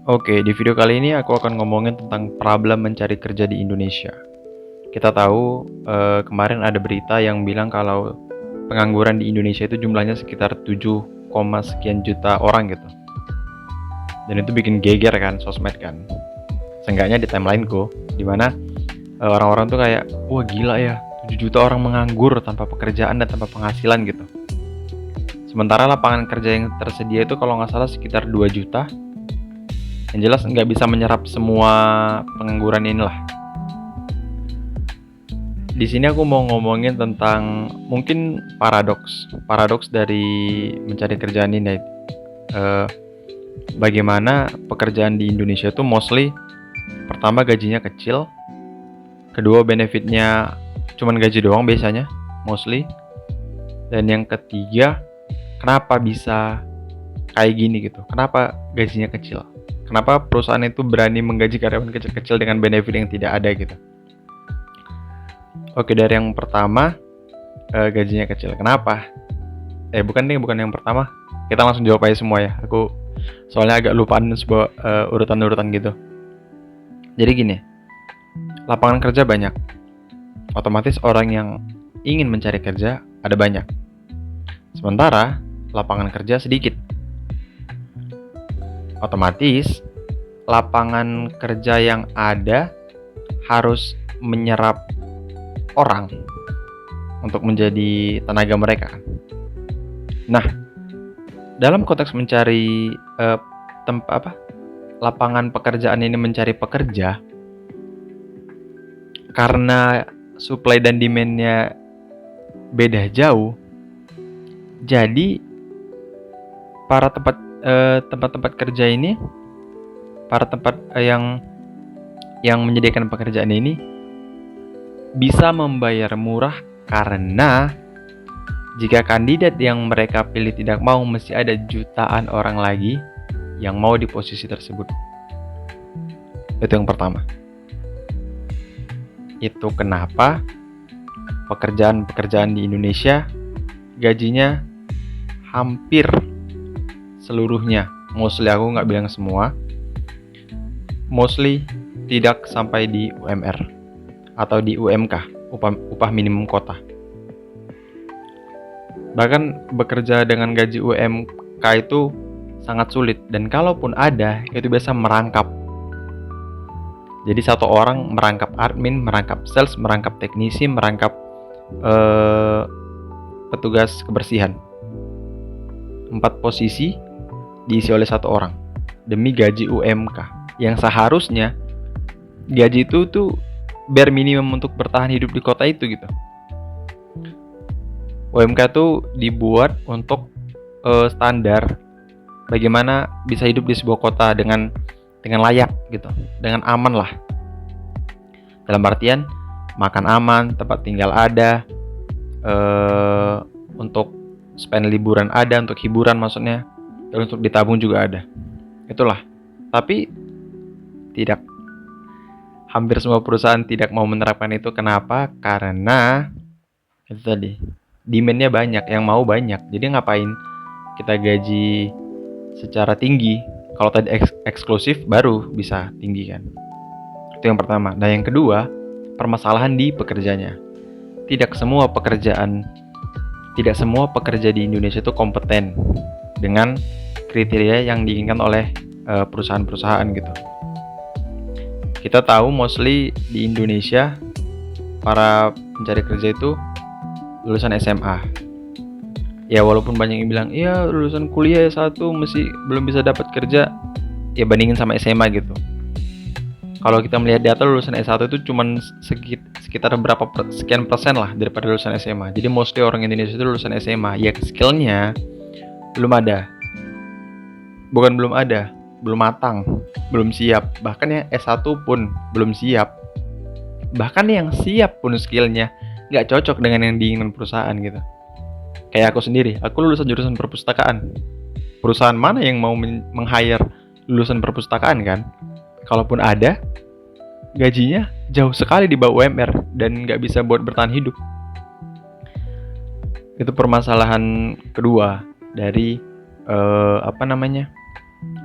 Oke, di video kali ini aku akan ngomongin tentang problem mencari kerja di Indonesia. Kita tahu kemarin ada berita yang bilang kalau pengangguran di Indonesia itu jumlahnya sekitar 7, sekian juta orang gitu. Dan itu bikin geger kan, sosmed kan. Seenggaknya di timelineku, dimana orang-orang tuh kayak, wah gila ya, 7 juta orang menganggur tanpa pekerjaan dan tanpa penghasilan gitu. Sementara lapangan kerja yang tersedia itu kalau nggak salah sekitar 2 juta. Yang jelas nggak bisa menyerap semua pengangguran inilah. Di sini aku mau ngomongin tentang mungkin paradoks dari mencari kerjaan ini. Bagaimana pekerjaan di Indonesia itu mostly pertama gajinya kecil, kedua benefitnya cuman gaji doang biasanya, mostly, dan yang ketiga kenapa bisa kayak gini gitu, kenapa gajinya kecil, kenapa perusahaan itu berani menggaji karyawan kecil-kecil dengan benefit yang tidak ada gitu. Oke, dari yang pertama, gajinya kecil. Kenapa? Bukan yang pertama. Kita langsung jawab aja semua ya. Aku soalnya agak lupaan sebuah urutan-urutan gitu. Jadi gini, lapangan kerja banyak. Otomatis orang yang ingin mencari kerja ada banyak. Sementara lapangan kerja sedikit. Otomatis lapangan kerja yang ada harus menyerap orang untuk menjadi tenaga mereka. Nah, dalam konteks mencari lapangan pekerjaan ini mencari pekerja, karena supply dan demand-nya beda jauh, jadi para tempat-tempat kerja ini, para tempat yang menyediakan pekerjaan ini bisa membayar murah karena jika kandidat yang mereka pilih tidak mau, mesti ada jutaan orang lagi yang mau di posisi tersebut. Itu yang pertama. Itu kenapa pekerjaan di Indonesia gajinya hampir seluruhnya, mostly, aku nggak bilang semua, mostly tidak sampai di UMR atau di UMK, upah minimum kota. Bahkan bekerja dengan gaji UMK itu sangat sulit, dan kalaupun ada, itu biasa merangkap. Jadi satu orang merangkap admin, merangkap sales, merangkap teknisi, merangkap petugas kebersihan. 4 posisi diisi oleh satu orang demi gaji UMK yang seharusnya gaji itu tuh bare minimum untuk bertahan hidup di kota itu gitu. UMK tuh dibuat untuk standar bagaimana bisa hidup di sebuah kota dengan layak gitu, dengan aman lah. Dalam artian makan aman, tempat tinggal ada, untuk spend liburan ada, untuk hiburan maksudnya, dan untuk ditabung juga ada. Itulah. Tapi tidak. Hampir semua perusahaan tidak mau menerapkan itu. Kenapa? Karena itu tadi, demand-nya banyak, yang mau banyak. Jadi ngapain kita gaji secara tinggi? Kalau tadi eksklusif baru bisa tinggi kan. Itu yang pertama. Nah, yang kedua, permasalahan di pekerjanya. Tidak semua pekerja di Indonesia itu kompeten dengan kriteria yang diinginkan oleh perusahaan-perusahaan gitu. Kita tahu mostly di Indonesia para pencari kerja itu lulusan SMA. Ya walaupun banyak yang bilang, iya lulusan kuliah S1 masih belum bisa dapat kerja. Ya bandingin sama SMA gitu. Kalau kita melihat data lulusan S1 itu cuma sekitar berapa sekian persen lah daripada lulusan SMA. Jadi mostly orang Indonesia itu lulusan SMA. Ya skillnya belum ada. Bukan belum ada, belum matang, belum siap. Bahkan yang S1 pun belum siap. Bahkan yang siap pun skillnya nggak cocok dengan yang diinginkan perusahaan gitu. Kayak aku sendiri, aku lulusan jurusan perpustakaan. Perusahaan mana yang mau meng-hire lulusan perpustakaan kan? Kalaupun ada, gajinya jauh sekali di bawah UMR dan nggak bisa buat bertahan hidup. Itu permasalahan kedua dari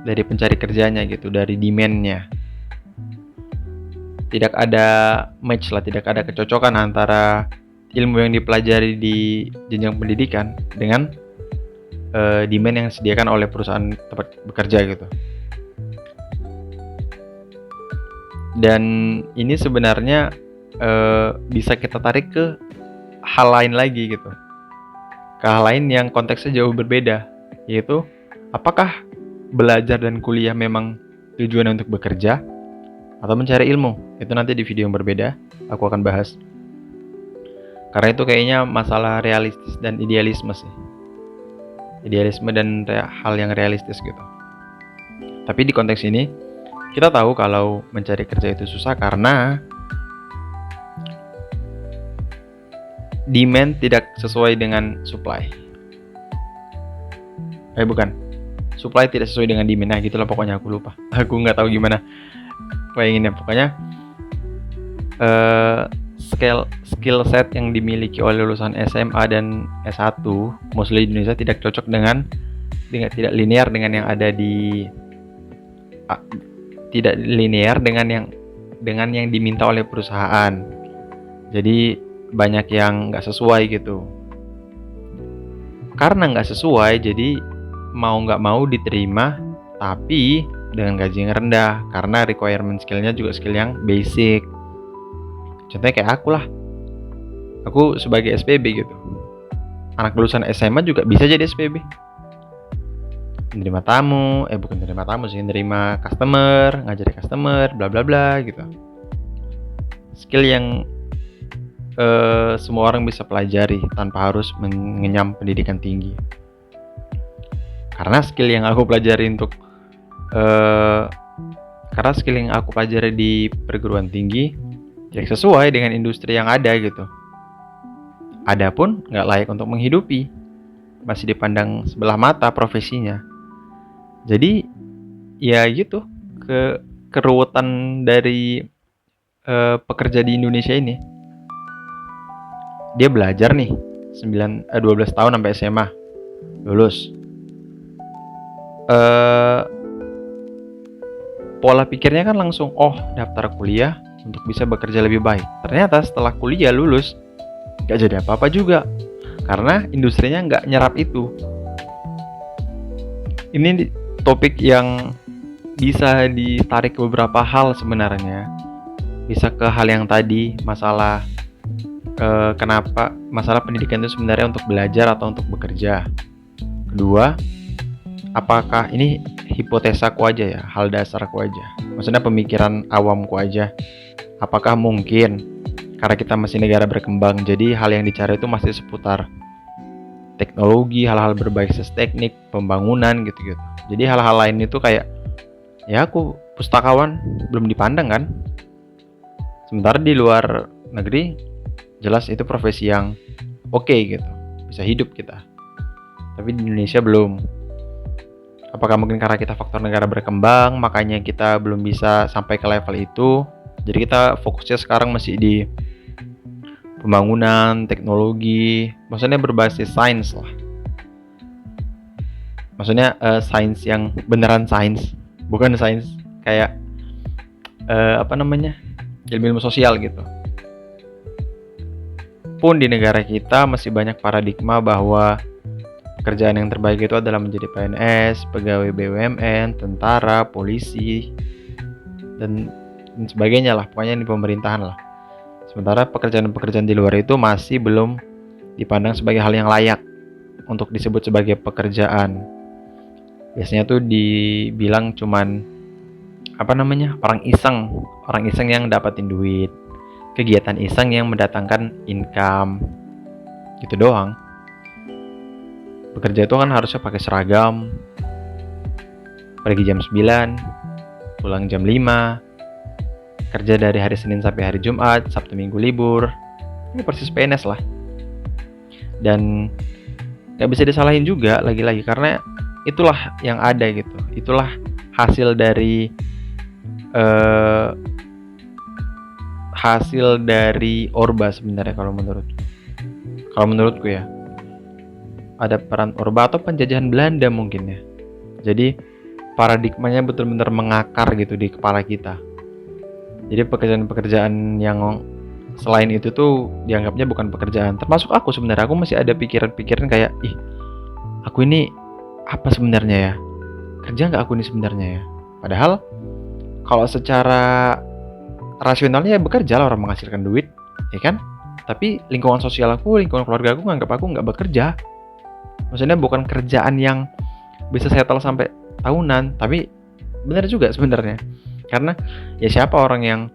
dari pencari kerjanya gitu, dari demand-nya. Tidak ada match lah, tidak ada kecocokan antara ilmu yang dipelajari di jenjang pendidikan dengan demand yang disediakan oleh perusahaan tempat bekerja gitu. Dan ini sebenarnya bisa kita tarik ke hal lain lagi gitu, ke hal lain yang konteksnya jauh berbeda, yaitu apakah belajar dan kuliah memang tujuannya untuk bekerja atau mencari ilmu. Itu nanti di video yang berbeda aku akan bahas, karena itu kayaknya masalah realistis dan idealisme sih, idealisme dan hal yang realistis gitu. Tapi di konteks ini kita tahu kalau mencari kerja itu susah karena demand tidak sesuai dengan supply. Supply tidak sesuai dengan demand. Nah gitulah pokoknya, aku lupa. Aku nggak tahu gimana bayanginnya. Pokoknya skill set yang dimiliki oleh lulusan SMA dan S1 mostly di Indonesia tidak cocok dengan tidak linear dengan yang ada di tidak linear dengan yang diminta oleh perusahaan. Jadi banyak yang nggak sesuai gitu. Karena nggak sesuai, jadi mau nggak mau diterima, tapi dengan gaji yang rendah, karena requirement skillnya juga skill yang basic. Contohnya kayak aku lah, aku sebagai SPB gitu, anak lulusan SMA juga bisa jadi SPB, menerima tamu, bukan menerima tamu sih, menerima customer, ngajari customer, bla bla bla gitu. Skill yang semua orang bisa pelajari tanpa harus mengenyam pendidikan tinggi. Karena skill yang aku pelajari di perguruan tinggi ya sesuai dengan industri yang ada gitu. Adapun nggak layak untuk menghidupi, masih dipandang sebelah mata profesinya. Jadi ya gitu, keruwetan dari pekerja di Indonesia ini. Dia belajar nih 12 tahun sampai SMA, lulus. Pola pikirnya kan langsung daftar kuliah untuk bisa bekerja lebih baik. Ternyata setelah kuliah lulus gak jadi apa-apa juga, karena industrinya gak nyerap itu. Ini topik yang bisa ditarik ke beberapa hal sebenarnya. Bisa ke hal yang tadi, masalah kenapa masalah pendidikan itu sebenarnya untuk belajar atau untuk bekerja. Kedua, apakah ini hipotesaku aja ya, hal dasarku aja, maksudnya pemikiran awamku aja, apakah mungkin karena kita masih negara berkembang, jadi hal yang dicari itu masih seputar teknologi, hal-hal berbasis teknik, pembangunan gitu-gitu. Jadi hal-hal lain itu kayak ya aku pustakawan belum dipandang kan. Sementara di luar negeri jelas itu profesi yang oke gitu, bisa hidup kita. Tapi di Indonesia belum. Apakah mungkin karena kita faktor negara berkembang, makanya kita belum bisa sampai ke level itu. Jadi kita fokusnya sekarang masih di pembangunan, teknologi, maksudnya berbasis sains lah. Maksudnya sains yang beneran sains, bukan sains kayak ilmu sosial gitu. Pun di negara kita masih banyak paradigma bahwa pekerjaan yang terbaik itu adalah menjadi PNS, pegawai BUMN, tentara, polisi, dan sebagainya lah, pokoknya di pemerintahan lah. Sementara pekerjaan-pekerjaan di luar itu masih belum dipandang sebagai hal yang layak untuk disebut sebagai pekerjaan. Biasanya tuh dibilang cuman orang iseng yang dapatin duit, kegiatan iseng yang mendatangkan income, gitu doang. Bekerja itu kan harusnya pakai seragam, pergi jam 9, pulang jam 5, kerja dari hari Senin sampai hari Jumat, Sabtu Minggu libur. Ini persis PNS lah. Dan gak bisa disalahin juga lagi-lagi, karena itulah yang ada gitu. Itulah hasil dari Orba sebenarnya kalau menurutku ya. Ada peran Orba atau penjajahan Belanda mungkin ya. Jadi paradigmanya betul-benar mengakar gitu di kepala kita. Jadi pekerjaan-pekerjaan yang selain itu tuh dianggapnya bukan pekerjaan. Termasuk aku sebenarnya, aku masih ada pikiran-pikiran kayak, ih, aku ini apa sebenarnya ya? Kerja nggak aku ini sebenarnya ya? Padahal kalau secara rasionalnya ya bekerja lah, orang menghasilkan duit, ya kan? Tapi lingkungan sosial aku, lingkungan keluarga aku nganggap aku nggak bekerja. Maksudnya bukan kerjaan yang bisa settle sampai tahunan, tapi benar juga sebenarnya. Karena ya siapa orang yang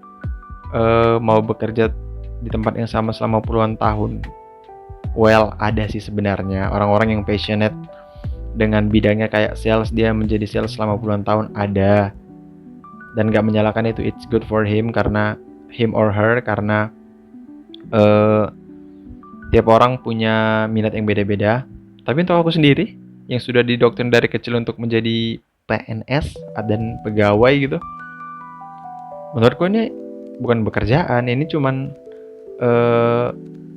mau bekerja di tempat yang sama selama puluhan tahun? Well, ada sih sebenarnya orang-orang yang passionate dengan bidangnya kayak sales, dia menjadi sales selama puluhan tahun, ada. Dan gak menyalahkan itu, it's good for him karena him or her, karena tiap orang punya minat yang beda-beda. Tapi untuk aku sendiri yang sudah didoktrin dari kecil untuk menjadi PNS dan pegawai gitu, menurutku ini bukan pekerjaan, ini cuman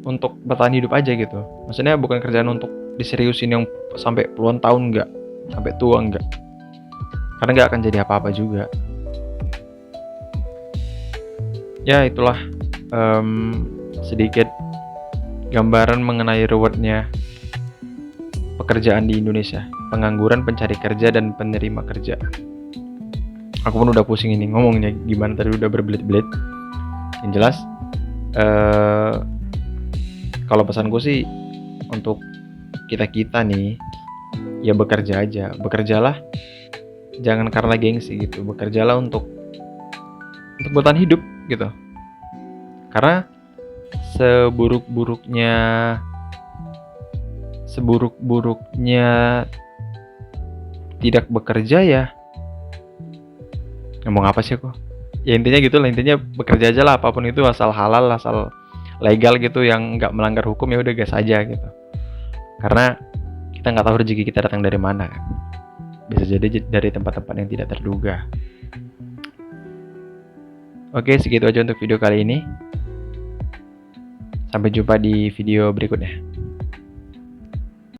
untuk bertahan hidup aja gitu. Maksudnya bukan kerjaan untuk diseriusin yang sampai puluhan tahun, enggak, sampai tua enggak, karena enggak akan jadi apa-apa juga. Ya itulah sedikit gambaran mengenai rewardnya pekerjaan di Indonesia, pengangguran, pencari kerja, dan penerima kerja. Aku pun udah pusing ini ngomongnya gimana, tadi udah berbelit-belit. Yang jelas kalau pesanku sih untuk kita nih, ya bekerja aja, bekerjalah, jangan karena gengsi gitu, bekerjalah untuk bertahan hidup gitu. Karena seburuk-buruknya tidak bekerja ya, ngomong apa sih aku? Ya intinya gitu lah, intinya bekerja aja lah, apapun itu, asal halal, asal legal gitu, yang nggak melanggar hukum, ya udah gas aja gitu. Karena kita nggak tahu rezeki kita datang dari mana kan. Bisa jadi dari tempat-tempat yang tidak terduga. Oke, segitu aja untuk video kali ini. Sampai jumpa di video berikutnya.